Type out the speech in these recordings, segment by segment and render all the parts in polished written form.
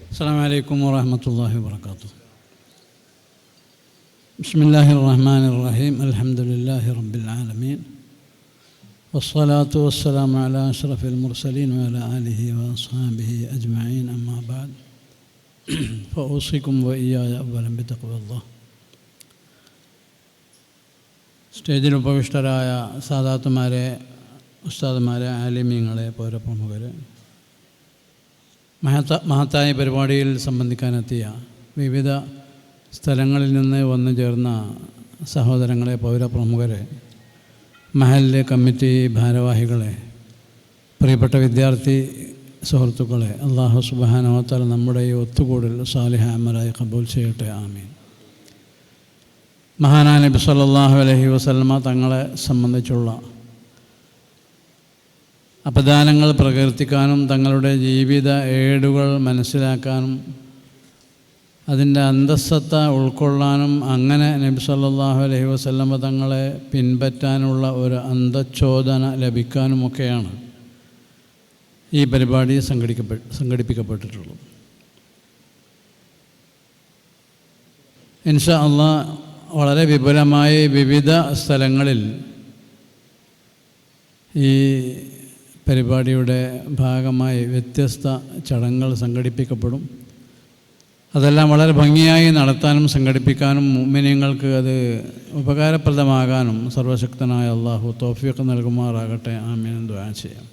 السلام عليكم ورحمة الله وبركاته. بسم الله الرحمن الرحيم. الحمد لله رب العالمين والصلاة والسلام على أشرف المرسلين وعلى آله وأصحابه أجمعين. أما بعد فأوصيكم وإياي أولا بتقوى الله. സ്റ്റേജിൽ ഉപവിഷ്ടരായ സാദാത്തുമാരെ, ഉസ്താദുമാരെ, ആലിമീങ്ങളെ, പൗരപ്രമുഖരെ, മഹത്തായ പരിപാടിയിൽ സംബന്ധിക്കാനെത്തിയ വിവിധ സ്ഥലങ്ങളിൽ നിന്ന് വന്നു ചേർന്ന സഹോദരങ്ങളെ, പൗരപ്രമുഖരെ, മഹല്ല് കമ്മിറ്റി ഭാരവാഹികളെ, പ്രിയപ്പെട്ട വിദ്യാർത്ഥി സുഹൃത്തുക്കളെ, അല്ലാഹു സുബ്ഹാനഹു വ തആല നമ്മുടെ ഈ ഒത്തുകൂടൽ സാലിഹ അമലായി ഖബൂൽ ചെയ്യട്ടെ. ആമീൻ. മഹാനായ നബി സല്ലല്ലാഹു അലൈഹി വസല്ലമ തങ്ങളെ സംബന്ധിച്ചുള്ള അപദാനങ്ങൾ പ്രകീർത്തിക്കാനും തങ്ങളുടെ ജീവിത ഏടുകൾ മനസ്സിലാക്കാനും അതിൻ്റെ അന്തസ്സത്ത ഉൾക്കൊള്ളാനും അങ്ങനെ നബി സല്ലല്ലാഹു അലൈഹി വസല്ലമ തങ്ങളെ പിൻപറ്റാനുള്ള ഒരു അന്തഃച്ഛോദന ലഭിക്കാനുമൊക്കെയാണ് ഈ പരിപാടി സംഘടിപ്പിക്കപ്പെട്ടിട്ടുള്ളത്. ഇൻഷാ അല്ലാഹ് വളരെ വിപുലമായി വിവിധ സ്ഥലങ്ങളിൽ ഈ പരിപാടിയുടെ ഭാഗമായി വ്യത്യസ്ത ചടങ്ങുകൾ സംഘടിപ്പിക്കപ്പെടും. അതെല്ലാം വളരെ ഭംഗിയായി നടത്താനും സംഘടിപ്പിക്കാനും മുഅ്മിനീങ്ങൾക്ക് അത് ഉപകാരപ്രദമാകാനും സർവശക്തനായ അല്ലാഹു തൗഫീഖ് നൽകുമാറാകട്ടെ. ആമീൻ. ദുആ ചെയ്യാം.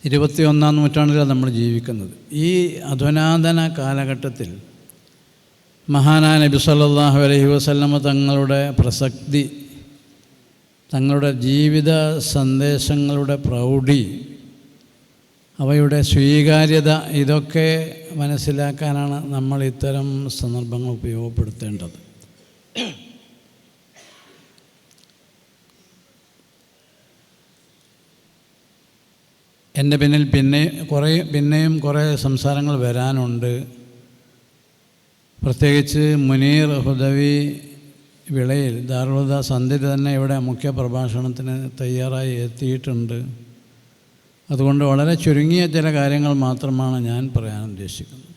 21-ാം നൂറ്റാണ്ടിലാണ് നമ്മൾ ജീവിക്കുന്നത്. ഈ അധുനാതന കാലഘട്ടത്തിൽ മഹാനായ നബി സല്ലല്ലാഹു അലൈഹി വസല്ലമ തങ്ങളുടെ പ്രസക്തി, തങ്ങളുടെ ജീവിത സന്ദേശങ്ങളുടെ പ്രൗഢി, അവയുടെ സ്വീകാര്യത, ഇതൊക്കെ മനസ്സിലാക്കാനാണ് നമ്മൾ ഇത്തരം സന്ദർഭങ്ങൾ ഉപയോഗപ്പെടുത്തേണ്ടത്. എൻ്റെ പിന്നിൽ പിന്നെയും കുറേ സംസാരങ്ങൾ വരാനുണ്ട്. പ്രത്യേകിച്ച് മുനീർ ഹുദവി വിളയിൽ ദാറുൽ ഹുദ സന്ധ്യ തന്നെ ഇവിടെ മുഖ്യ പ്രഭാഷണത്തിന് തയ്യാറായി എത്തിയിട്ടുണ്ട്. അതുകൊണ്ട് വളരെ ചുരുങ്ങിയ ചില കാര്യങ്ങൾ മാത്രമാണ് ഞാൻ പറയാൻ ഉദ്ദേശിക്കുന്നത്.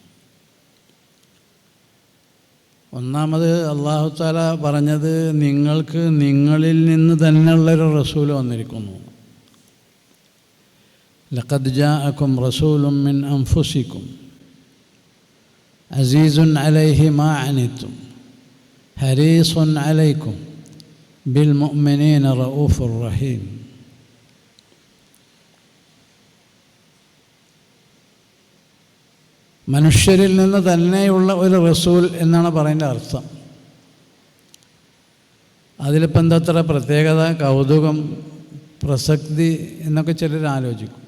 ഒന്നാമത്, അല്ലാഹു തആല പറഞ്ഞത് നിങ്ങൾക്ക് നിങ്ങളിൽ നിന്ന് തന്നെയുള്ളൊരു റസൂൽ വന്നിരിക്കുന്നു. ലഖദ് ജാഅക്കും റസൂലുൻ മിൻ അൻഫുസിക്കും അസീസുൻ അലൈഹി മാ അനിത്തും ഹരീസുൻ അലൈക്കും ബിൽ മുഅ്മിനീന റഊഫുർ റഹീം. മനുഷ്യരിൽ നിന്ന് തന്നെയുള്ള ഒരു റസൂൽ എന്നാണ് പറയുന്ന അർത്ഥം. അതിലിപ്പോൾ എന്തത്ര പ്രത്യേകത, കൗതുകം, പ്രസക്തി എന്നൊക്കെ ചിലർ ആലോചിക്കും.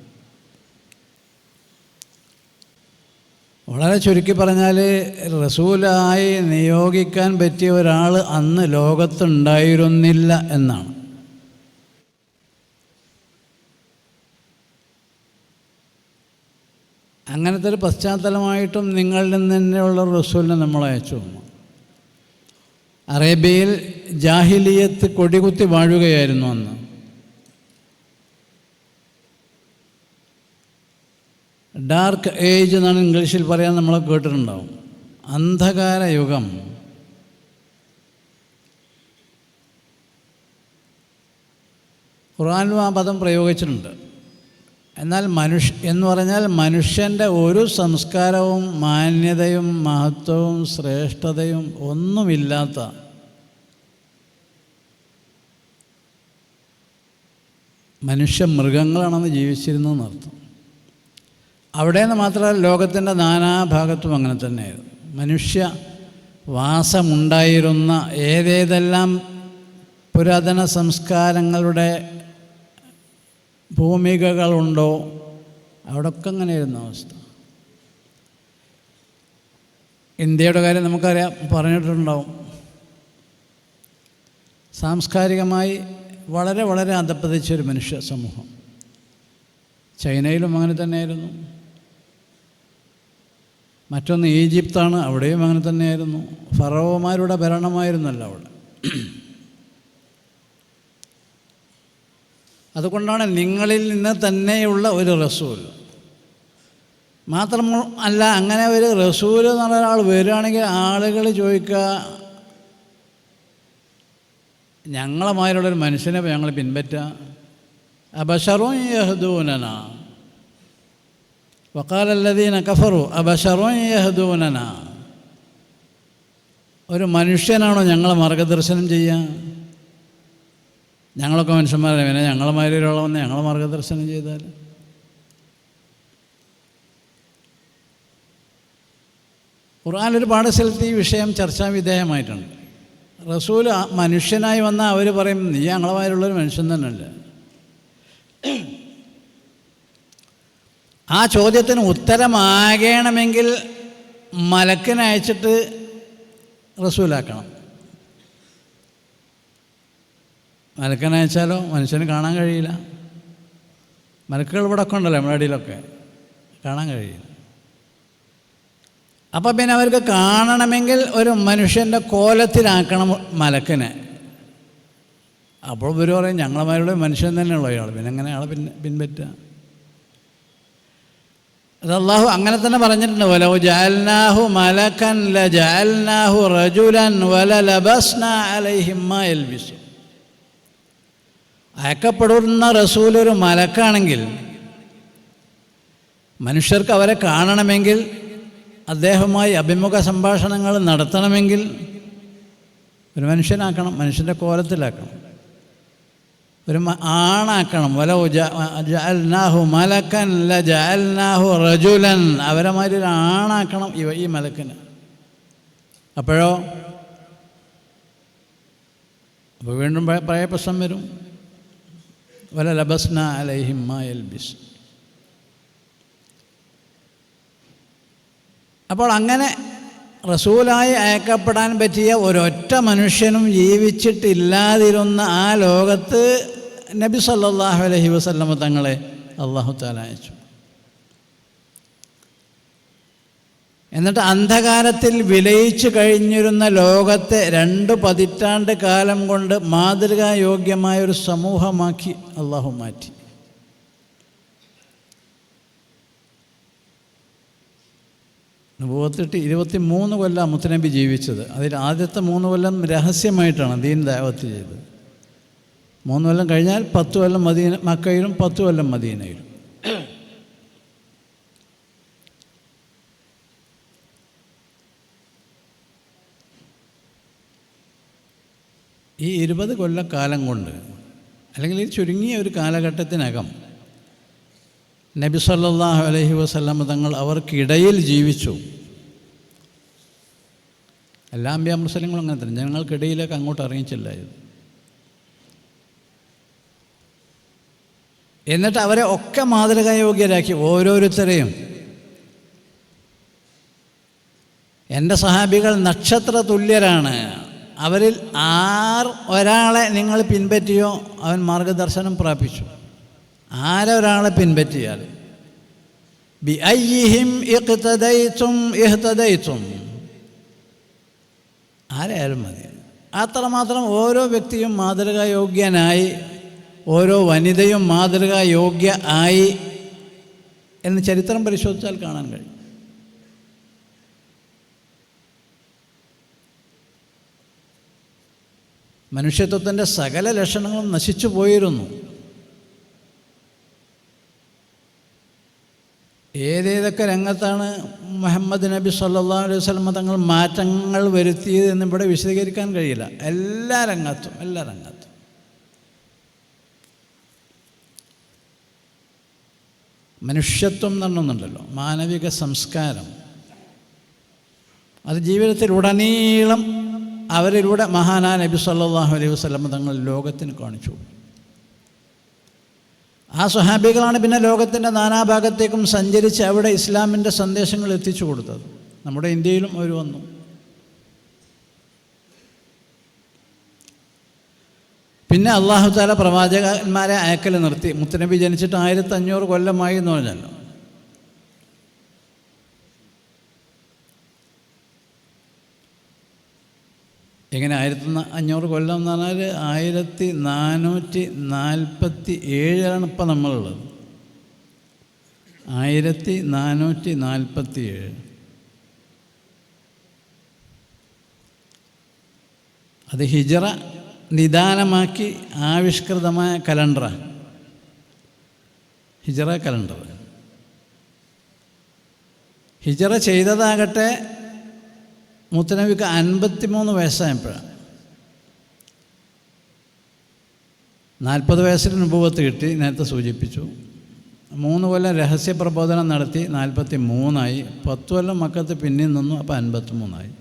വളരെ ചുരുക്കി പറഞ്ഞാൽ, റസൂലായി നിയോഗിക്കാൻ പറ്റിയ ഒരാൾ അന്ന് ലോകത്തുണ്ടായിരുന്നില്ല എന്നാണ്. അങ്ങനത്തെ ഒരു പശ്ചാത്തലമായിട്ടും നിങ്ങളിൽ നിന്ന് തന്നെയുള്ള റസൂലിനെ നമ്മൾ അയച്ചു തന്നു. അറേബ്യയിൽ ജാഹിലിയത്ത് കൊടികുത്തി വാഴുകയായിരുന്നു അന്ന്. ഡാർക്ക് ഏജ് എന്നാണ് ഇംഗ്ലീഷിൽ പറയാൻ നമ്മൾ കേട്ടിട്ടുണ്ടാവും. അന്ധകാര യുഗം. ഖുർആനിലും ആ പദം പ്രയോഗിച്ചിട്ടുണ്ട്. എന്നാൽ എന്ന് പറഞ്ഞാൽ മനുഷ്യൻ്റെ ഒരു സംസ്കാരവും മാന്യതയും മഹത്വവും ശ്രേഷ്ഠതയും ഒന്നുമില്ലാത്ത മൃഗങ്ങളാണെന്ന് ജീവിച്ചിരുന്നതെന്നർത്ഥം. അവിടെ നിന്ന് മാത്രമല്ല, ലോകത്തിൻ്റെ നാനാഭാഗത്തും അങ്ങനെ തന്നെയായിരുന്നു. മനുഷ്യ വാസമുണ്ടായിരുന്ന ഏതേതെല്ലാം പുരാതന സംസ്കാരങ്ങളുടെ ഭൂമികകളുണ്ടോ അവിടെയൊക്കെ അങ്ങനെയായിരുന്നു അവസ്ഥ. ഇന്ത്യയുടെ കാര്യം നമുക്കറിയാം, പറഞ്ഞിട്ടുണ്ടാവും. സാംസ്കാരികമായി വളരെ വളരെ അധപ്പതിച്ചൊരു മനുഷ്യ സമൂഹം. ചൈനയിലും അങ്ങനെ തന്നെയായിരുന്നു. മറ്റൊന്ന് ഈജിപ്താണ്, അവിടെയും അങ്ങനെ തന്നെയായിരുന്നു. ഫറവോമാരുടെ ഭരണമായിരുന്നല്ലോ അവിടെ. അതുകൊണ്ടാണ് നിങ്ങളിൽ നിന്ന് തന്നെയുള്ള ഒരു റസൂൽ. മാത്രമല്ല, അങ്ങനെ ഒരു റസൂൽ എന്നുള്ള ഒരാൾ വരികയാണെങ്കിൽ ആളുകൾ ചോദിക്കുക, ഞങ്ങളുമായുള്ളൊരു മനുഷ്യനെ ഞങ്ങൾ പിൻപറ്റുക. അബശറുൻ യഹ്ദൂനന വഖാല അല്ലദീന കഫറു അബശറുൻ യഹ്ദൂനന. ഒരു മനുഷ്യനാണോ ഞങ്ങളെ മാർഗദർശനം ചെയ്യുക? ഞങ്ങളൊക്കെ മനുഷ്യന്മാരെ, പിന്നെ ഞങ്ങളുമായി ഒരാൾ വന്ന് ഞങ്ങളെ മാർഗദർശനം ചെയ്താൽ? ഖുർആൻ ഒരുപാട് സ്ഥലത്ത് ഈ വിഷയം ചർച്ചാ വിധേയമായിട്ടുണ്ട്. റസൂൽ മനുഷ്യനായി വന്നാൽ അവർ പറയും, നീ ഞങ്ങളുമായുള്ളൊരു മനുഷ്യൻ തന്നെയല്ല. ആ ചോദ്യത്തിന് ഉത്തരമാകണമെങ്കിൽ മലക്കിനെ അയച്ചിട്ട് റസൂലാക്കണം. മലക്കിനെ അയച്ചാലോ മനുഷ്യന് കാണാൻ കഴിയില്ല. മലക്കുകൾ ഇവിടെ ഒക്കെ ഉണ്ടല്ലോ, നമ്മുടെ അടിയിലൊക്കെ, കാണാൻ കഴിയില്ല. അപ്പം പിന്നെ അവർക്ക് കാണണമെങ്കിൽ ഒരു മനുഷ്യൻ്റെ കോലത്തിലാക്കണം മലക്കിനെ. അപ്പോൾ ഇവർ പറയും, ഞങ്ങളുമായുള്ള മനുഷ്യൻ തന്നെയുള്ള അയാൾ, പിന്നെ എങ്ങനെ അയാളെ പിൻപറ്റുക? അത് അള്ളാഹു അങ്ങനെ തന്നെ പറഞ്ഞിട്ടുണ്ട്, വലൗ ജഅൽനാഹു മലകൻ ലജഅൽനാഹു റജുലൻ വലലബസ്നാ അലൈഹിം മാ യൽബിസു. അയക്കപ്പെടുന്ന റസൂൽ ഒരു മലക്കാണെങ്കിൽ മനുഷ്യർക്ക് അവരെ കാണണമെങ്കിൽ, അദ്ദേഹവുമായി അഭിമുഖ സംഭാഷണങ്ങൾ നടത്തണമെങ്കിൽ ഒരു മനുഷ്യനാക്കണം, മനുഷ്യൻ്റെ കോലത്തിലാക്കണം, ഒരു ആണാക്കണം. വലൗ ജഅൽനാഹു മലകൻ ലജഅൽനാഹു റജുലൻ. അവരെ മാതിരി ഒരു ആണാക്കണം ഈ മലക്കിന്. അപ്പോഴോ അപ്പോൾ വീണ്ടും പഴയ പ്രശ്നം വരും, വലലബസ്നാ അലൈഹിം മാ യൽബിസ്. അപ്പോൾ അങ്ങനെ റസൂലായി അയക്കപ്പെടാൻ പറ്റിയ ഒരൊറ്റ മനുഷ്യനും ജീവിച്ചിട്ടില്ലാതിരുന്ന ആ ലോകത്ത് നബി സല്ലല്ലാഹു അലൈഹി വസല്ലമ തങ്ങളെ അല്ലാഹു തആല അയച്ചു. എന്നിട്ട് അന്ധകാരത്തിൽ വിലയിച്ചു കഴിഞ്ഞിരുന്ന ലോകത്തെ 2 പതിറ്റാണ്ട് കാലം കൊണ്ട് മാതൃകായോഗ്യമായൊരു സമൂഹമാക്കി അല്ലാഹു മാറ്റി. നബുവത്തിട്ട് 23 കൊല്ലം മുത്തനബി ജീവിച്ചത്. അതിൽ ആദ്യത്തെ 3 കൊല്ലം രഹസ്യമായിട്ടാണ് ദീൻ ദഅവത്ത് ചെയ്തത്. 3 കൊല്ലം കഴിഞ്ഞാൽ 10 കൊല്ലം മക്കയിലും 10 കൊല്ലം മദീനയിലും. ഈ 20 കൊല്ലക്കാലം കൊണ്ട്, അല്ലെങ്കിൽ ഈ ചുരുങ്ങിയ ഒരു കാലഘട്ടത്തിനകം നബി സല്ലല്ലാഹു അലൈഹി വസല്ലം തങ്ങൾ അവർക്കിടയിൽ ജീവിച്ചു. എല്ലാ അമ്പിയാ മുർസലീങ്ങളും അങ്ങനെ തന്നെ, ജനങ്ങൾക്കിടയിലേക്ക് അങ്ങോട്ട് ഇറങ്ങിച്ചില്ലായിരുന്നു. എന്നിട്ട് അവരെ ഒക്കെ മാതൃകായോഗ്യരാക്കി ഓരോരുത്തരെയും. എൻ്റെ സഹാബികൾ നക്ഷത്ര തുല്യരാണ്, അവരിൽ ഒരാളെ നിങ്ങൾ പിൻപറ്റിയോ അവൻ മാർഗദർശനം പ്രാപിച്ചു. ആരൊരാളെ പിൻപറ്റിയാൽ ബിഅയ്യിഹിം ഇഖ്തദൈതും ഇഹ്തദൈതും, ആരായാലും മതി. അത്രമാത്രം ഓരോ വ്യക്തിയും മാതൃകായോഗ്യനായി, ഓരോ വനിതയും മാതൃകായോഗ്യ ആയി എന്ന് ചരിത്രം പരിശോധിച്ചാൽ കാണാൻ കഴിയും. മനുഷ്യത്വത്തിൻ്റെ സകല ലക്ഷണങ്ങളും നശിച്ചു പോയിരുന്നു. ഏതേതൊക്കെ രംഗത്താണ് മുഹമ്മദ് നബി സല്ലല്ലാഹു അലൈഹി വസല്ലം തങ്ങൾ മാറ്റങ്ങൾ വരുത്തിയത് എന്ന് ഇവിടെ വിശദീകരിക്കാൻ കഴിയില്ല. എല്ലാ രംഗത്തും മനുഷ്യത്വം എന്നൊന്നുണ്ടല്ലോ, മാനവിക സംസ്കാരം, അത് ജീവിതത്തിലുടനീളം അവരിലൂടെ മഹാനായ നബി സല്ലല്ലാഹു അലൈഹി വസല്ലം തങ്ങൾ ലോകത്തിന് കാണിച്ചു. ആ സ്വഹാബികളാണ് പിന്നെ ലോകത്തിൻ്റെ നാനാഭാഗത്തേക്കും സഞ്ചരിച്ച് അവിടെ ഇസ്ലാമിൻ്റെ സന്ദേശങ്ങൾ എത്തിച്ചു കൊടുത്തത്. നമ്മുടെ ഇന്ത്യയിലും അവർ വന്നു. പിന്നെ അല്ലാഹു തആല പ്രവാചകന്മാരെ അയക്കൽ നിർത്തി. മുത്തനബി ജനിച്ചിട്ട് 1500 കൊല്ലമായി എന്ന് പറഞ്ഞല്ലോ. എങ്ങനെ 1500 കൊല്ലം എന്ന് പറഞ്ഞാൽ 1447 ഇപ്പം നമ്മളുള്ളത്. 1447. അത് ഹിജറ നിദാനമാക്കി ആവിഷ്കൃതമായ കലണ്ടറാണ്, ഹിജറ കലണ്ടർ. ഹിജറ ചെയ്തതാകട്ടെ മുത്തനബിക്ക് 53 വയസ്സായപ്പോഴാണ്. 40 വയസ്സിൽ നുബുവത്ത് കിട്ടി, നേരത്തെ സൂചിപ്പിച്ചു. 3 കൊല്ലം രഹസ്യ പ്രബോധനം നടത്തി, 43ആയി. 10 കൊല്ലം മക്കത്ത് പിന്നെയും നിന്നു, അപ്പോൾ 53ആയി.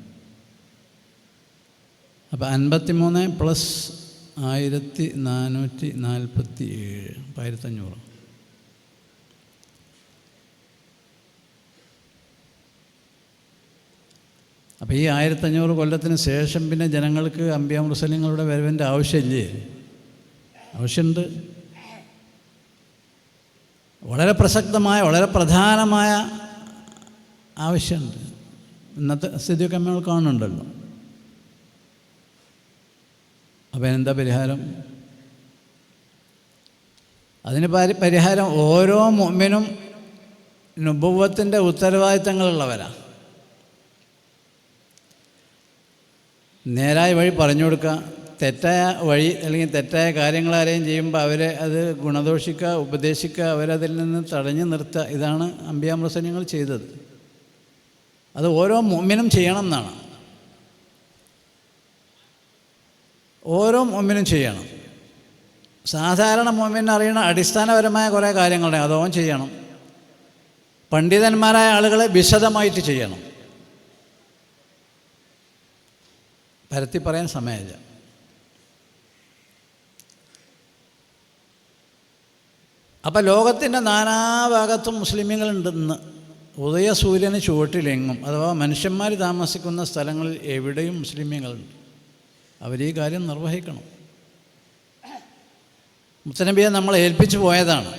അപ്പോൾ 53 പ്ലസ് 1447, 1500. അപ്പോൾ ഈ 1500 കൊല്ലത്തിന് ശേഷം പിന്നെ ജനങ്ങൾക്ക് അമ്പിയാ മുർസലീങ്ങളുടെ വരവിൻ്റെ ആവശ്യമില്ലേ? ആവശ്യമുണ്ട്. വളരെ പ്രസക്തമായ, വളരെ പ്രധാനമായ ആവശ്യമുണ്ട്. ഇന്നത്തെ സ്ഥിതിയൊക്കെ നമ്മൾ കാണുന്നുണ്ടല്ലോ. അപ്പോൾ എന്താ പരിഹാരം? അതിന് പരിഹാരം ഓരോ മുഅ്മിനും നുബുവ്വത്തിൻ്റെ ഉത്തരവാദിത്തങ്ങളുള്ളവരാണ്. നേരായ വഴി പറഞ്ഞു കൊടുക്കുക, തെറ്റായ വഴി അല്ലെങ്കിൽ തെറ്റായ കാര്യങ്ങൾ ആരെയും ചെയ്യുമ്പോൾ അവരെ അത് ഗുണദോഷിക്കുക, ഉപദേശിക്കുക, അവരതിൽ നിന്ന് തടഞ്ഞു നിർത്തുക. ഇതാണ് അമ്പിയാ മുർസലീങ്ങൾ ചെയ്തത്. അത് ഓരോ മുഅ്മിനും ചെയ്യണം എന്നാണ്. ഓരോ മുഅ്മിനും ചെയ്യണം. സാധാരണ മുഅ്മിന് അറിയണ അടിസ്ഥാനപരമായ കുറേ കാര്യങ്ങളുണ്ട്, അതോൻ ചെയ്യണം. പണ്ഡിതന്മാരായ ആളുകളെ വിശദമായിട്ട് ചെയ്യണം. പരത്തി പറയാൻ സമയമില്ല. അപ്പം ലോകത്തിൻ്റെ നാനാഭാഗത്തും മുസ്ലിമീങ്ങളുണ്ടെന്ന്. ഉദയസൂര്യന് ചുവട്ടിലെങ്ങും, അഥവാ മനുഷ്യന്മാർ താമസിക്കുന്ന സ്ഥലങ്ങളിൽ എവിടെയും മുസ്ലിമീങ്ങളുണ്ട്. അവരീ കാര്യം നിർവഹിക്കണം. മുത്തനബിയെ നമ്മളെ ഏൽപ്പിച്ചു പോയതാണ്.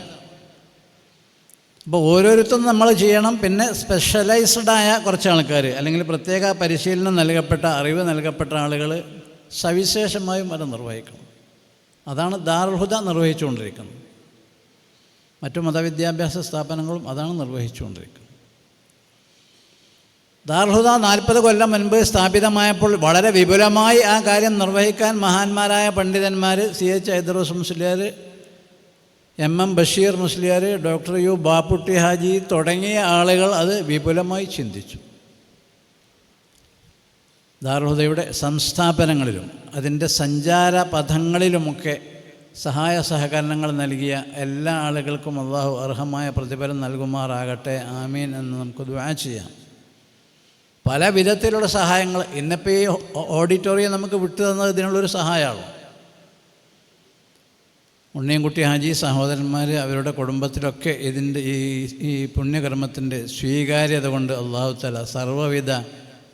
അപ്പോൾ ഓരോരുത്തരും നമ്മൾ ചെയ്യണം. പിന്നെ സ്പെഷ്യലൈസ്ഡായ കുറച്ച് ആൾക്കാർ, അല്ലെങ്കിൽ പ്രത്യേക പരിശീലനം നൽകപ്പെട്ട, അറിവ് നൽകപ്പെട്ട ആളുകൾ സവിശേഷമായും അത് നിർവഹിക്കണം. അതാണ് ദാറുൽ ഹുദ നിർവഹിച്ചുകൊണ്ടിരിക്കുന്നത്. മറ്റു മതവിദ്യാഭ്യാസ സ്ഥാപനങ്ങളും അതാണ് നിർവഹിച്ചുകൊണ്ടിരിക്കുന്നത്. ദാറുൽ ഹുദ 40 കൊല്ലം മുൻപ് സ്ഥാപിതമായപ്പോൾ വളരെ വിപുലമായി ആ കാര്യം നിർവഹിക്കാൻ മഹാന്മാരായ പണ്ഡിതന്മാർ CH Haidarus Musliyar, MM Basheer Musliyar, doctor U Bapputty Haji തുടങ്ങിയ ആളുകൾ അത് വിപുലമായി ചിന്തിച്ചു. ദാറുൽ ഹുദയുടെ സംസ്ഥാപനങ്ങളിലും അതിൻ്റെ സഞ്ചാര പഥങ്ങളിലുമൊക്കെ സഹായ സഹകരണങ്ങൾ നൽകിയ എല്ലാ ആളുകൾക്കും അള്ളാഹു അർഹമായ പ്രതിഫലം നൽകുമാറാകട്ടെ, ആമീൻ എന്ന് നമുക്ക് ദുആ ചെയ്യാം. പല വിധത്തിലുള്ള സഹായങ്ങൾ. ഇന്നിപ്പോൾ ഈ ഓഡിറ്റോറിയം നമുക്ക് വിട്ടു തന്നത് ഇതിനുള്ളൊരു സഹായമാണ്. ഉണ്ണിയൻകുട്ടി ഹാജി സഹോദരന്മാർ അവരുടെ കുടുംബത്തിലൊക്കെ ഇതിൻ്റെ ഈ പുണ്യകർമ്മത്തിൻ്റെ സ്വീകാര്യത കൊണ്ട് അള്ളാഹു തആല സർവ്വവിധ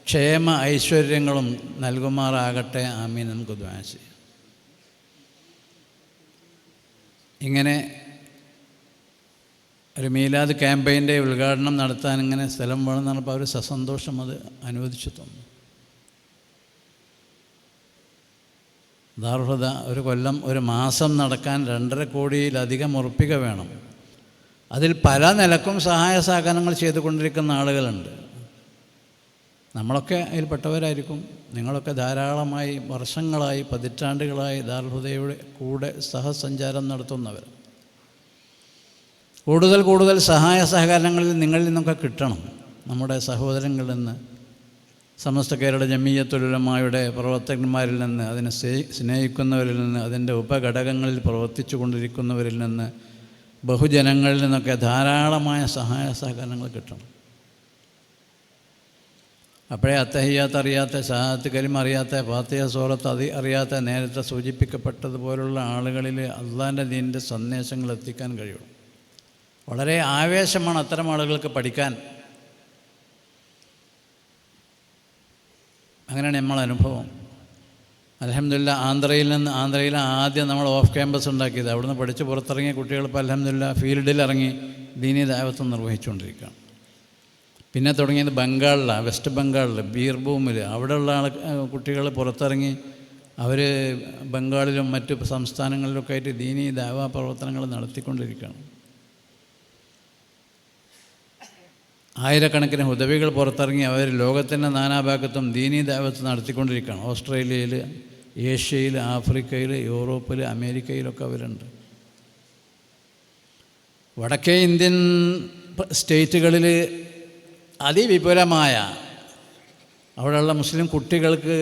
ക്ഷേമ ഐശ്വര്യങ്ങളും നൽകുമാറാകട്ടെ, ആമീൻ നമുക്ക് ദുആ ചെയ്യാം. ഇങ്ങനെ ഒരു മീലാദ് ക്യാമ്പയിൻ്റെ ഉദ്ഘാടനം നടത്താൻ ഇങ്ങനെ സ്ഥലം വേണമെന്ന് പറഞ്ഞപ്പോൾ അവർ സസന്തോഷം അത് അനുവദിച്ചു തന്നു. ദാറുൽ ഹുദ ഒരു കൊല്ലം, ഒരു മാസം നടക്കാൻ 2.5 കോടിയിലധികം ഉറുപ്പിക വേണം. അതിൽ പല നിലക്കും സഹായ സഹകരണങ്ങൾ ചെയ്തുകൊണ്ടിരിക്കുന്ന ആളുകളുണ്ട്. നമ്മളൊക്കെ അതിൽപ്പെട്ടവരായിരിക്കും. നിങ്ങളൊക്കെ ധാരാളമായി വർഷങ്ങളായി, പതിറ്റാണ്ടുകളായി ദാറുൽ ഹുദയുടെ കൂടെ സഹസഞ്ചാരം നടത്തുന്നവർ. കൂടുതൽ കൂടുതൽ സഹായ സഹകരണങ്ങളിൽ നിങ്ങളിൽ നിന്നൊക്കെ കിട്ടണം. നമ്മുടെ സഹോദരങ്ങളിൽ നിന്ന്, സമസ്ത കേരള ജമിയത്തുൽ ഉലമായുടെ പ്രവർത്തകന്മാരിൽ നിന്ന്, അതിനെ സ്നേഹിക്കുന്നവരിൽ നിന്ന്, അതിൻ്റെ ഉപഘടകങ്ങളിൽ പ്രവർത്തിച്ചു കൊണ്ടിരിക്കുന്നവരിൽ നിന്ന്, ബഹുജനങ്ങളിൽ നിന്നൊക്കെ ധാരാളമായ സഹായ സഹകരണങ്ങൾ കിട്ടണം. അപ്പോഴേ അത്തഹിയ്യാത്ത് അറിയാത്ത, ശഹാദത്ത് കലിമ അറിയാത്ത, ഫാത്തിഹ സൂറത്ത് അറിയാത്ത, നേരത്തെ സൂചിപ്പിക്കപ്പെട്ടതുപോലുള്ള ആളുകളിൽ അള്ളാഹിൻ്റെ ദീനിൻ്റെ സന്ദേശങ്ങൾ എത്തിക്കാൻ കഴിയുള്ളൂ. വളരെ ആവേശമാണ് അത്തരം ആളുകൾക്ക് പഠിക്കാൻ. അങ്ങനെയാണ് നമ്മളെ അനുഭവം. അൽഹംദുലില്ലാ ആന്ധ്രയിൽ ആദ്യം നമ്മൾ ഓഫ് ക്യാമ്പസ് ഉണ്ടാക്കിയത്. അവിടുന്ന് പഠിച്ച് പുറത്തിറങ്ങിയ കുട്ടികൾ ഇപ്പോൾ അൽഹംദുലില്ലാ ഫീൽഡിലിറങ്ങി ദീനീ ദഅവത്ത് നിർവഹിച്ചുകൊണ്ടിരിക്കുകയാണ്. പിന്നെ തുടങ്ങിയത് ബംഗാളിലാണ്, വെസ്റ്റ് ബംഗാളിൽ ബീർഭൂമിൽ. അവിടെയുള്ള കുട്ടികൾ പുറത്തിറങ്ങി അവർ ബംഗാളിലും മറ്റ് സംസ്ഥാനങ്ങളിലൊക്കെ ആയിട്ട് ദീനീ ദഅവാ പ്രവർത്തനങ്ങൾ നടത്തിക്കൊണ്ടിരിക്കുകയാണ്. ആയിരക്കണക്കിന് ഹുദവികൾ പുറത്തിറങ്ങി അവർ ലോകത്തിൻ്റെ നാനാഭാഗത്തും ദീനീ ദഅവത്ത് നടത്തിക്കൊണ്ടിരിക്കുകയാണ്. ഓസ്ട്രേലിയയിൽ, ഏഷ്യയിൽ, ആഫ്രിക്കയിൽ, യൂറോപ്പിൽ, അമേരിക്കയിലൊക്കെ അവരുണ്ട്. വടക്കേ ഇന്ത്യൻ സ്റ്റേറ്റുകളിൽ അതിവിപുലമായ അവിടെയുള്ള മുസ്ലിം കുട്ടികൾക്ക്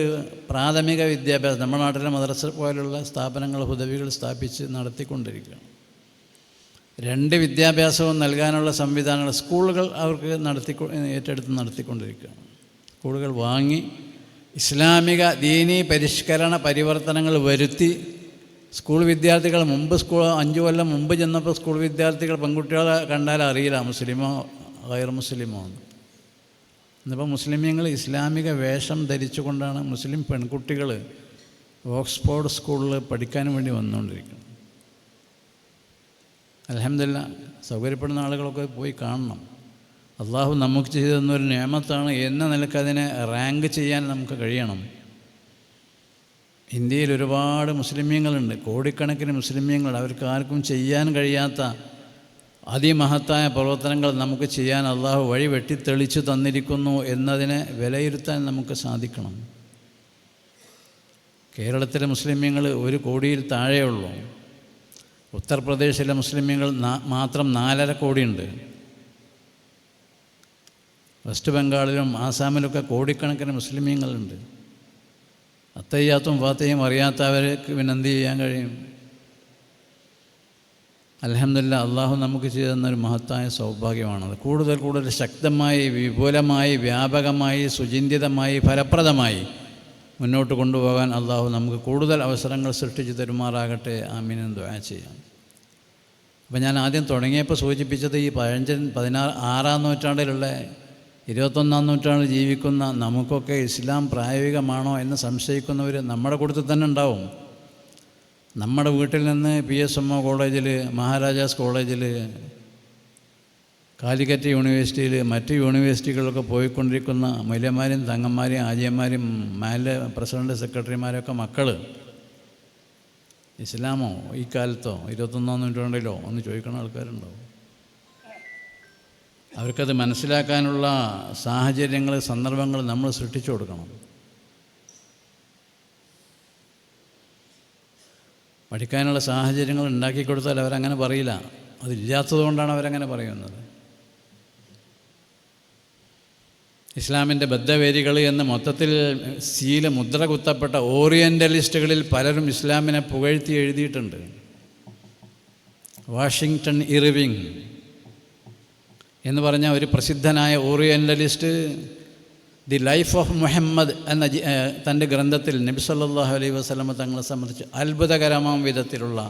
പ്രാഥമിക വിദ്യാഭ്യാസം നമ്മുടെ നാട്ടിലെ മദ്രസ പോലുള്ള സ്ഥാപനങ്ങൾ ഹുദവികൾ സ്ഥാപിച്ച് നടത്തിക്കൊണ്ടിരിക്കുകയാണ്. 2 വിദ്യാഭ്യാസവും നൽകാനുള്ള സംവിധാനങ്ങൾ സ്കൂളുകൾ അവർക്ക് ഏറ്റെടുത്ത് നടത്തിക്കൊണ്ടിരിക്കുകയാണ്. സ്കൂളുകൾ വാങ്ങി ഇസ്ലാമിക ദീനീ പരിഷ്കരണ പരിവർത്തനങ്ങൾ വരുത്തി സ്കൂൾ വിദ്യാർത്ഥികൾ മുമ്പ് 5 കൊല്ലം മുമ്പ് ചെന്നപ്പോൾ സ്കൂൾ വിദ്യാർത്ഥികൾ പെൺകുട്ടികളെ കണ്ടാൽ അറിയില്ല മുസ്ലിമോ ഗൈർ മുസ്ലിമോ എന്ന്. ഇന്നിപ്പോൾ മുസ്ലിമീങ്ങൾ ഇസ്ലാമിക വേഷം ധരിച്ചുകൊണ്ടാണ് മുസ്ലിം പെൺകുട്ടികൾ ഓക്സ്ഫോർഡ് സ്കൂളിൽ പഠിക്കാൻ വേണ്ടി വന്നുകൊണ്ടിരിക്കുന്നത്. അൽഹംദുലില്ലാഹ്, സൗകര്യപ്പെടുന്ന ആളുകളൊക്കെ പോയി കാണണം. അള്ളാഹു നമുക്ക് ചെയ്തു തന്നൊരു നിഅമത്താണ് എന്ന നിലക്ക് അതിനെ റാങ്ക് ചെയ്യാൻ നമുക്ക് കഴിയണം. ഇന്ത്യയിൽ ഒരുപാട് മുസ്ലിമീങ്ങളുണ്ട്, കോടിക്കണക്കിന് മുസ്ലിമീങ്ങളുണ്ട്. അവർക്ക് ആർക്കും ചെയ്യാൻ കഴിയാത്ത അതിമഹത്തായ പ്രവർത്തനങ്ങൾ നമുക്ക് ചെയ്യാൻ അള്ളാഹു വഴി വെട്ടിത്തെളിച്ചു തന്നിരിക്കുന്നു എന്നതിനെ വിലയിരുത്താൻ നമുക്ക് സാധിക്കണം. കേരളത്തിലെ മുസ്ലിമീങ്ങൾ 1 കോടിയിൽ താഴെയുള്ളൂ. ഉത്തർപ്രദേശിലെ മുസ്ലിമീങ്ങൾ മാത്രം 4.5 കോടിയുണ്ട്. വെസ്റ്റ് ബംഗാളിലും ആസാമിലൊക്കെ കോടിക്കണക്കിന് മുസ്ലിമീങ്ങളുണ്ട്. അത്തയ്യാത്തും ഫാത്തിഹയും അറിയാത്തവർക്ക് പിന്നെ എന്ത് ചെയ്യാൻ കഴിയും? അൽഹംദുലില്ലാഹ്, അള്ളാഹു നമുക്ക് ചെയ്തു തന്നൊരു മഹത്തായ സൗഭാഗ്യമാണത്. കൂടുതൽ ശക്തമായി, വിപുലമായി, വ്യാപകമായി, സുചിന്തിതമായി, ഫലപ്രദമായി മുന്നോട്ട് കൊണ്ടുപോകാൻ അള്ളാഹു നമുക്ക് കൂടുതൽ അവസരങ്ങൾ സൃഷ്ടിച്ച് തരുമാറാകട്ടെ. ആമീൻ എന്ന് ദുആ ചെയ്യാം. അപ്പോൾ ഞാൻ ആദ്യം തുടങ്ങിയപ്പോൾ സൂചിപ്പിച്ചത് ഈ 16-ാം നൂറ്റാണ്ടിലുള്ള 21-ാം നൂറ്റാണ്ടിൽ ജീവിക്കുന്ന നമുക്കൊക്കെ ഇസ്ലാം പ്രായോഗികമാണോ എന്ന് സംശയിക്കുന്നവർ നമ്മുടെ കൂട്ടത്തിൽ തന്നെ ഉണ്ടാവും. നമ്മുടെ വീട്ടിൽ നിന്ന് PSMO കോളേജിൽ, മഹാരാജാസ് കോളേജിൽ, കാലിക്കറ്റ് യൂണിവേഴ്സിറ്റിയിൽ, മറ്റ് യൂണിവേഴ്സിറ്റികളിലൊക്കെ പോയിക്കൊണ്ടിരിക്കുന്ന മൗലവിമാരും തങ്ങന്മാരും ആജിയന്മാരും പ്രസിഡന്റ് സെക്രട്ടറിമാരൊക്കെ മക്കൾ ഇസ്ലാമോ ഈ കാലത്തോ 21-ാം നൂറ്റാണ്ടിലോ എന്ന് ചോദിക്കുന്ന ആൾക്കാരുണ്ടാവും. അവർക്കത് മനസ്സിലാക്കാനുള്ള സാഹചര്യങ്ങൾ, സന്ദർഭങ്ങൾ നമ്മൾ സൃഷ്ടിച്ചു കൊടുക്കണം. പഠിക്കാനുള്ള സാഹചര്യങ്ങൾ ഉണ്ടാക്കി കൊടുത്താൽ അവരങ്ങനെ പറയില്ല. അതില്ലാത്തത് കൊണ്ടാണ് അവരങ്ങനെ പറയുന്നത്. ഇസ്ലാമിൻ്റെ ബദ്ധവേരികൾ എന്ന് മൊത്തത്തിൽ മുദ്ര കുത്തപ്പെട്ട ഓറിയൻ്റലിസ്റ്റുകളിൽ പലരും ഇസ്ലാമിനെ പുകഴ്ത്തി എഴുതിയിട്ടുണ്ട്. വാഷിങ്ടൺ ഇർവിങ് എന്ന് പറഞ്ഞ ഒരു പ്രസിദ്ധനായ orientalist the life of Muhammad എന്ന തൻ്റെ ഗ്രന്ഥത്തിൽ നബി സല്ലല്ലാഹു അലൈഹി വസല്ലമ തങ്ങളെ സംബന്ധിച്ച് അത്ഭുതകരമായ വിധത്തിലുള്ള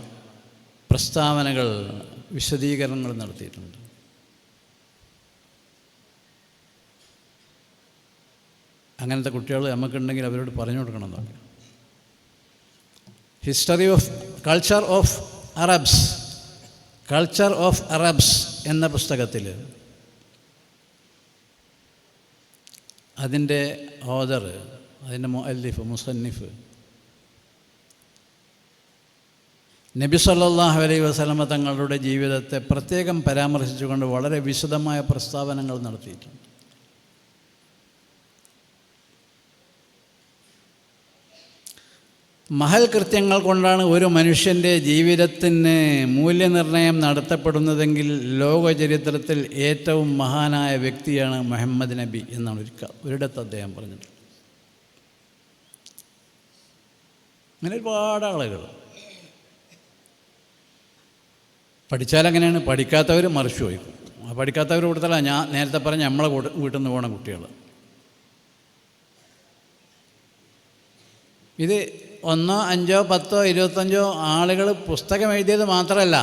പ്രസ്താവനകൾ, വിശദീകരണങ്ങൾ നടത്തിയിട്ടുണ്ട്. അങ്ങനത്തെ കുട്ടികൾ നമുക്കുണ്ടെങ്കിൽ അവരോട് പറഞ്ഞു കൊടുക്കണം എന്നൊക്കെ. History of culture of Arabs എന്ന പുസ്തകത്തിൽ അതിൻ്റെ ഓദർ, അതിൻ്റെ മുസന്നിഫ് നബി സല്ലല്ലാഹു അലൈഹി വസല്ലമ തങ്ങളുടെ ജീവിതത്തെ പ്രത്യേകം പരാമർശിച്ചുകൊണ്ട് വളരെ വിശദമായ പ്രസ്താവനകൾ നടത്തിയിട്ടുണ്ട്. മഹൽ കൃത്യങ്ങൾ കൊണ്ടാണ് ഒരു മനുഷ്യൻ്റെ ജീവിതത്തിന് മൂല്യനിർണ്ണയം നടത്തപ്പെടുന്നതെങ്കിൽ ലോകചരിത്രത്തിൽ ഏറ്റവും മഹാനായ വ്യക്തിയാണ് മുഹമ്മദ് നബി എന്നാണ് ഒരിടത്ത് അദ്ദേഹം പറഞ്ഞിട്ടുള്ളത്. അങ്ങനെ ഒരുപാട് ആളുകൾ പഠിച്ചാലങ്ങനെയാണ്. പഠിക്കാത്തവർ മറിച്ചു പോയിക്കും. പഠിക്കാത്തവർ കൊടുത്തല്ല, ഞാൻ നേരത്തെ പറഞ്ഞ നമ്മളെ വീട്ടിൽ നിന്ന് പോകണ കുട്ടികൾ. ഇത് 1, 5, 10, 25 ആളുകൾ പുസ്തകം എഴുതിയത് മാത്രമല്ല,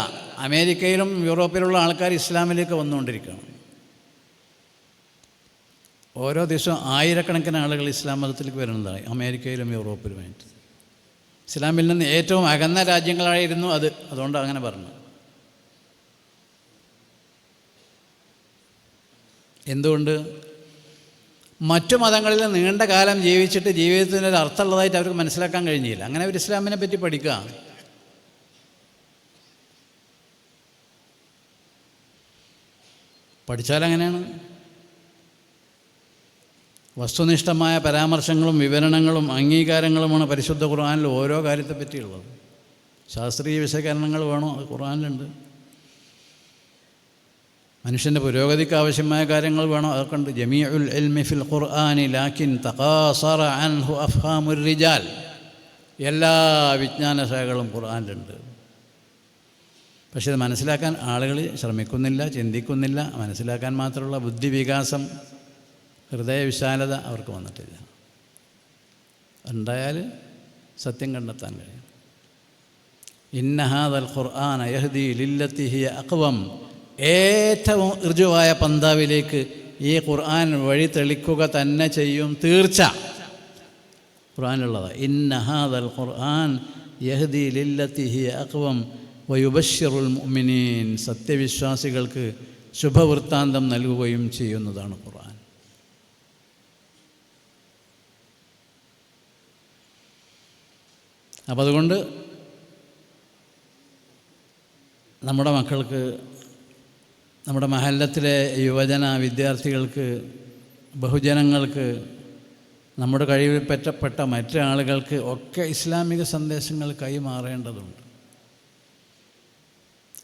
അമേരിക്കയിലും യൂറോപ്പിലുള്ള ആൾക്കാർ ഇസ്ലാമിലേക്ക് വന്നുകൊണ്ടിരിക്കുകയാണ്. ഓരോ ദിവസവും ആയിരക്കണക്കിന് ആളുകൾ ഇസ്ലാം മതത്തിലേക്ക് വരുന്നതാണ് അമേരിക്കയിലും യൂറോപ്പിലുമായിട്ട്. ഇസ്ലാമിൽ നിന്ന് ഏറ്റവും അകന്ന രാജ്യങ്ങളായിരുന്നു അത്. അതുകൊണ്ട് അങ്ങനെ പറഞ്ഞു. എന്തുകൊണ്ട്? മറ്റു മതങ്ങളിൽ നീണ്ട കാലം ജീവിച്ചിട്ട് ജീവിതത്തിന് ഒരു അർത്ഥമുള്ളതായിട്ട് അവർക്ക് മനസ്സിലാക്കാൻ കഴിഞ്ഞില്ല. അങ്ങനെ അവർ ഇസ്ലാമിനെ പറ്റി പഠിക്കുക. പഠിച്ചാലങ്ങനെയാണ്. വസ്തുനിഷ്ഠമായ പരാമർശങ്ങളും വിവരണങ്ങളും അംഗീകാരങ്ങളുമാണ് പരിശുദ്ധ ഖുർആനിൽ ഓരോ കാര്യത്തെ പറ്റിയുള്ളത്. ശാസ്ത്രീയ വിശകലനങ്ങൾ വേണോ, അത് ഖുർആനിലുണ്ട്. മനുഷ്യൻ്റെ പുരോഗതിക്ക് ആവശ്യമായ കാര്യങ്ങൾ വേണോ, അതൊക്കെ ഉണ്ട്. ജമീഉൽ ഇൽമി ഫിൽ ഖുർആനി ലാകിൻ തഖാസറ അൻഹു അഫ്ഹാമുർ റിജാൽ. എല്ലാ വിജ്ഞാന ശാഖകളും ഖുർആനിലുണ്ട്. പക്ഷേ ഇത് മനസ്സിലാക്കാൻ ആളുകൾ ശ്രമിക്കുന്നില്ല, ചിന്തിക്കുന്നില്ല. മനസ്സിലാക്കാൻ മാത്രമുള്ള ബുദ്ധിവികാസം, ഹൃദയവിശാലത അവർക്ക് വന്നിട്ടില്ല. ഉണ്ടായാൽ സത്യം കണ്ടെത്താൻ കഴിയും. ഇന്ന ഹാദൽ ഖുർആന യഹ്ദി ലില്ലത്തി ഹിയ അഖ്വം. ഏറ്റവും ഋജുവായ പന്താവിലേക്ക് ഈ ഖുർആൻ വഴി തെളിക്കുക തന്നെ ചെയ്യും, തീർച്ച. ഖുർആനിലുള്ളതാണ്. ഇന്ന ഹാദൽ ഖുർആൻ യഹ്ദി ലില്ലത്തി ഹിയ അഖ്വം വയുബശ്ശിറുൽ മുഅ്മിനീൻ. സത്യവിശ്വാസികൾക്ക് ശുഭവൃത്താന്തം നൽകുകയും ചെയ്യുന്നതാണ് ഖുർആൻ. അപ്പം അതുകൊണ്ട് നമ്മുടെ മക്കൾക്ക്, നമ്മുടെ മഹല്ലത്തിലെ യുവജന വിദ്യാർത്ഥികൾക്ക്, ബഹുജനങ്ങൾക്ക്, നമ്മുടെ കഴിവിൽ പറ്റപ്പെട്ട മറ്റ് ആളുകൾക്ക് ഒക്കെ ഇസ്ലാമിക സന്ദേശങ്ങൾ കൈമാറേണ്ടതുണ്ട്.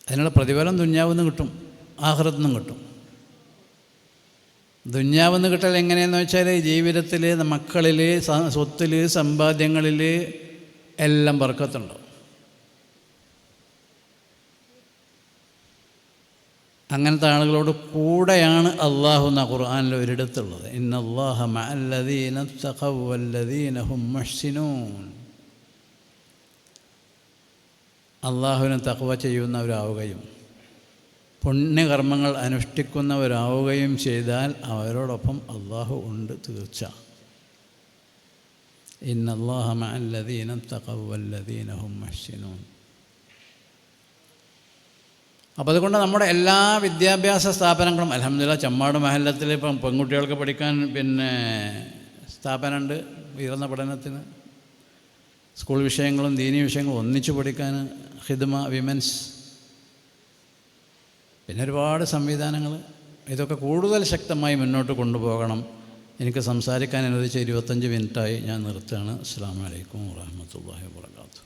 അതിനുള്ള പ്രതിഫലം ദുന്യാവിന്ന് കിട്ടും, ആഖിറത്തിന്നും കിട്ടും. ദുന്യാവിന്ന് കിട്ടൽ എങ്ങനെയെന്ന് വെച്ചാൽ ജീവിതത്തിൽ, മക്കളിൽ, സ്വത്തിൽ, സമ്പാദ്യങ്ങളിൽ എല്ലാം ബർക്കത്തുണ്ടാവും. അങ്ങനത്തെ ആളുകളോട് കൂടെയാണ് അള്ളാഹു എന്ന ഖുർആനിൽ ഒരിടത്തുള്ളത്. ഇന്നല്ലാഹ മഅല്ലദീന തഖവ്വ വല്ലദീന ഹും മുഹ്സിനൂൻ. അള്ളാഹുവിനെ തഖ്വ ചെയ്യുന്നവരാവുകയും പുണ്യകർമ്മങ്ങൾ അനുഷ്ഠിക്കുന്നവരാവുകയും ചെയ്താൽ അവരോടൊപ്പം അള്ളാഹു ഉണ്ട്, തീർച്ച. ഇന്നല്ലാഹ മഅല്ലദീന തഖവ്വ വല്ലദീന ഹും മുഹ്സിനൂൻ. അപ്പോൾ അതുകൊണ്ട് നമ്മുടെ എല്ലാ വിദ്യാഭ്യാസ സ്ഥാപനങ്ങളും, അൽഹംദുലില്ലാഹ്, ചമ്മാട് മഹല്ലത്തിൽ ഇപ്പം പെൺകുട്ടികൾക്ക് പഠിക്കാൻ സ്ഥാപനമുണ്ട്. ഉയർന്ന പഠനത്തിന് സ്കൂൾ വിഷയങ്ങളും ദീനീ വിഷയങ്ങളും ഒന്നിച്ചു പഠിക്കാൻ ഖിദ്മ വിമൻസ്, പിന്നെ ഒരുപാട് സംവിധാനങ്ങൾ. ഇതൊക്കെ കൂടുതൽ ശക്തമായി മുന്നോട്ട് കൊണ്ടുപോകണം. എനിക്ക് സംസാരിക്കാൻ അനുവദിച്ച 25 മിനിറ്റായി ഞാൻ നിർത്തുകയാണ്. അസ്സലാമു അലൈക്കും വറഹ്മത്തുള്ളാഹി വബറകാതുഹു.